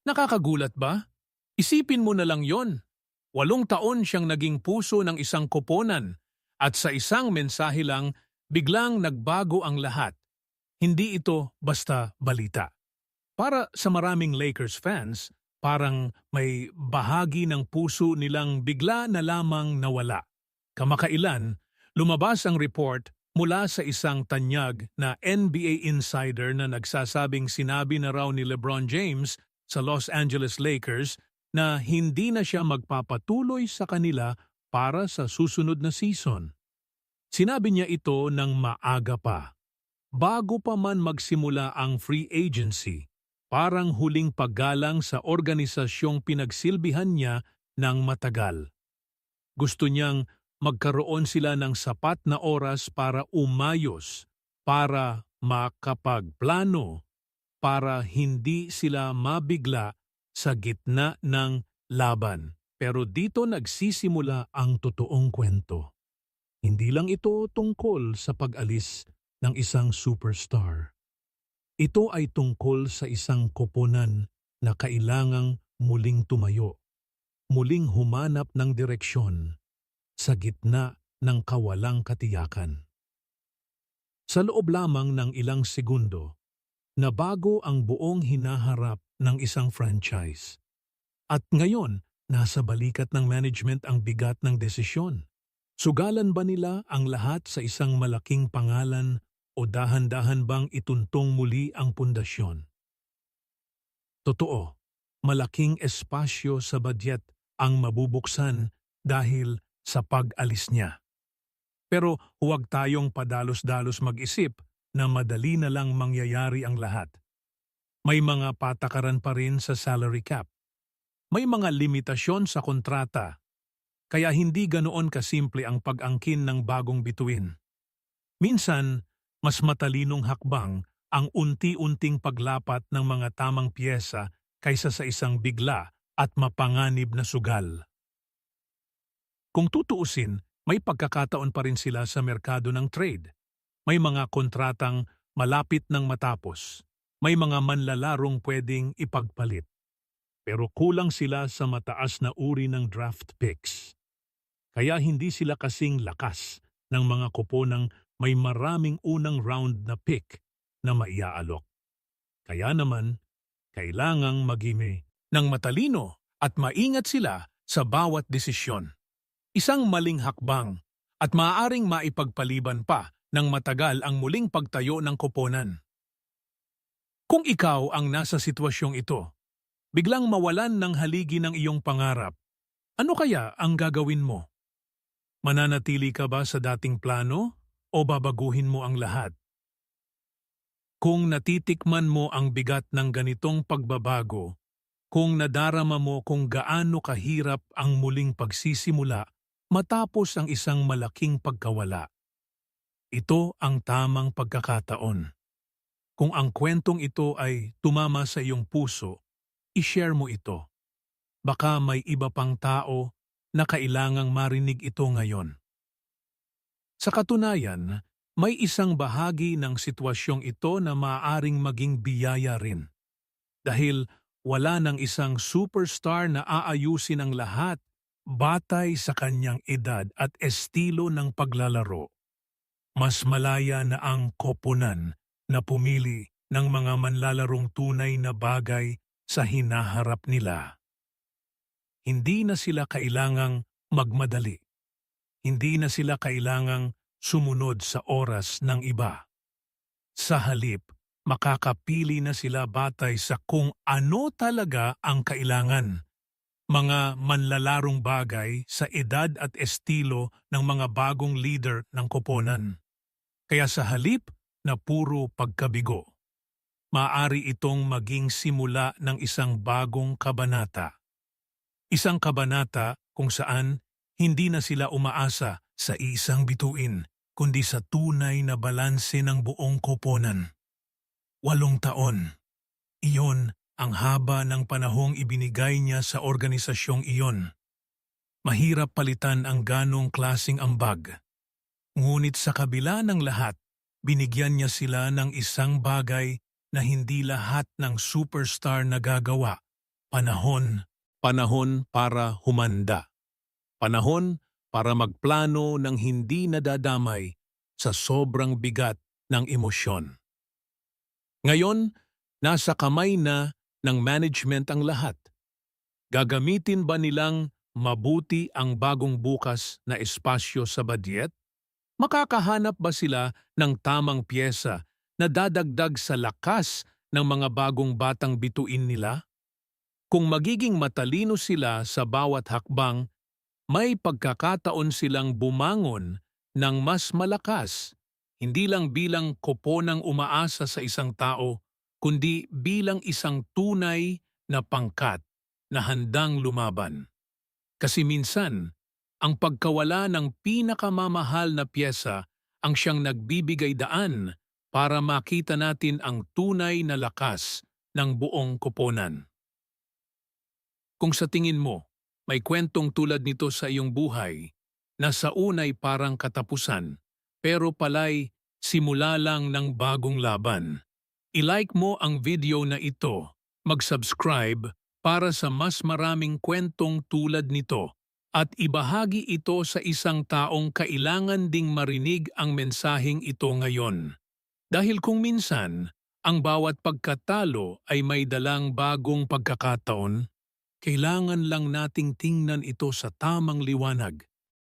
Nakakagulat ba? Isipin mo na lang yon. 8 taon siyang naging puso ng isang koponan at sa isang mensahe lang, biglang nagbago ang lahat. Hindi ito basta balita. Para sa maraming Lakers fans, parang may bahagi ng puso nilang bigla na lamang nawala. Kamakailan, lumabas ang report mula sa isang tanyag na NBA insider na nagsasabing sinabi na raw ni LeBron James sa Los Angeles Lakers na hindi na siya magpapatuloy sa kanila para sa susunod na season. Sinabi niya ito ng maaga pa, bago pa man magsimula ang free agency, parang huling paggalang sa organisasyong pinagsilbihan niya ng matagal. Gusto niyang magkaroon sila ng sapat na oras para umayos, para makapagplano, para hindi sila mabigla sa gitna ng laban. Pero dito nagsisimula ang totoong kwento. Hindi lang ito tungkol sa pag-alis ng isang superstar. Ito ay tungkol sa isang koponan na kailangang muling tumayo, muling humanap ng direksyon sa gitna ng kawalang katiyakan. Sa loob lamang ng ilang segundo, nabago ang buong hinaharap ng isang franchise. At ngayon, nasa balikat ng management ang bigat ng desisyon. Sugalan ba nila ang lahat sa isang malaking pangalan o dahan-dahan bang ituntong muli ang pundasyon? Totoo, malaking espasyo sa budget ang mabubuksan dahil sa pag-alis niya. Pero huwag tayong padalos-dalos mag-isip na madali na lang mangyayari ang lahat. May mga patakaran pa rin sa salary cap. May mga limitasyon sa kontrata. Kaya hindi ganoon kasimple ang pag-angkin ng bagong bituin. Minsan, mas matalinong hakbang ang unti-unting paglapat ng mga tamang piyesa kaysa sa isang bigla at mapanganib na sugal. Kung tutuusin, may pagkakataon pa rin sila sa merkado ng trade. May mga kontratang malapit ng matapos. May mga manlalarong pwedeng ipagpalit. Pero kulang sila sa mataas na uri ng draft picks. Kaya hindi sila kasing lakas ng mga koponang may maraming unang round na pick na maiaalok. Kaya naman, kailangang maging ng matalino at maingat sila sa bawat desisyon. Isang maling hakbang at maaaring maipagpaliban pa ng matagal ang muling pagtayo ng koponan. Kung ikaw ang nasa sitwasyong ito, biglang mawalan ng haligi ng iyong pangarap, ano kaya ang gagawin mo? Mananatili ka ba sa dating plano o babaguhin mo ang lahat? Kung natitikman mo ang bigat ng ganitong pagbabago, kung nadarama mo kung gaano kahirap ang muling pagsisimula matapos ang isang malaking pagkawala, ito ang tamang pagkakataon. Kung ang kwentong ito ay tumama sa iyong puso, i-share mo ito. Baka may iba pang tao na kailangang marinig ito ngayon. Sa katunayan, may isang bahagi ng sitwasyong ito na maaaring maging biyaya rin. Dahil wala ng isang superstar na aayusin ang lahat batay sa kanyang edad at estilo ng paglalaro. Mas malaya na ang koponan na pumili ng mga manlalarong tunay na bagay sa hinaharap nila. Hindi na sila kailangang magmadali. Hindi na sila kailangang sumunod sa oras ng iba. Sa halip, makakapili na sila batay sa kung ano talaga ang kailangan. Mga manlalarong bagay sa edad at estilo ng mga bagong leader ng koponan. Kaya sa halip na puro pagkabigo, maaari itong maging simula ng isang bagong kabanata. Isang kabanata kung saan hindi na sila umaasa sa isang bituin, kundi sa tunay na balanse ng buong koponan. 8 taon. Iyon ang haba ng panahong ibinigay niya sa organisasyong iyon. Mahirap palitan ang ganong klasing ambag. Ngunit sa kabila ng lahat, binigyan niya sila ng isang bagay na hindi lahat ng superstar nagagawa. Panahon. Panahon para humanda. Panahon para magplano ng hindi nadadamay sa sobrang bigat ng emosyon. Ngayon, nasa kamay na ng management ang lahat. Gagamitin ba nilang mabuti ang bagong bukas na espasyo sa badyet? Makakahanap ba sila ng tamang piyesa na dadagdag sa lakas ng mga bagong batang bituin nila? Kung magiging matalino sila sa bawat hakbang, may pagkakataon silang bumangon ng mas malakas, hindi lang bilang koponang umaasa sa isang tao, kundi bilang isang tunay na pangkat na handang lumaban. Kasi minsan, ang pagkawala ng pinakamamahal na piyesa ang siyang nagbibigay daan para makita natin ang tunay na lakas ng buong koponan. Kung sa tingin mo, may kwentong tulad nito sa iyong buhay na sa unay parang katapusan, pero pala'y simula lang ng bagong laban. I-like mo ang video na ito, mag-subscribe para sa mas maraming kwentong tulad nito at ibahagi ito sa isang taong kailangan ding marinig ang mensaheng ito ngayon. Dahil kung minsan, ang bawat pagkatalo ay may dalang bagong pagkakataon, kailangan lang nating tingnan ito sa tamang liwanag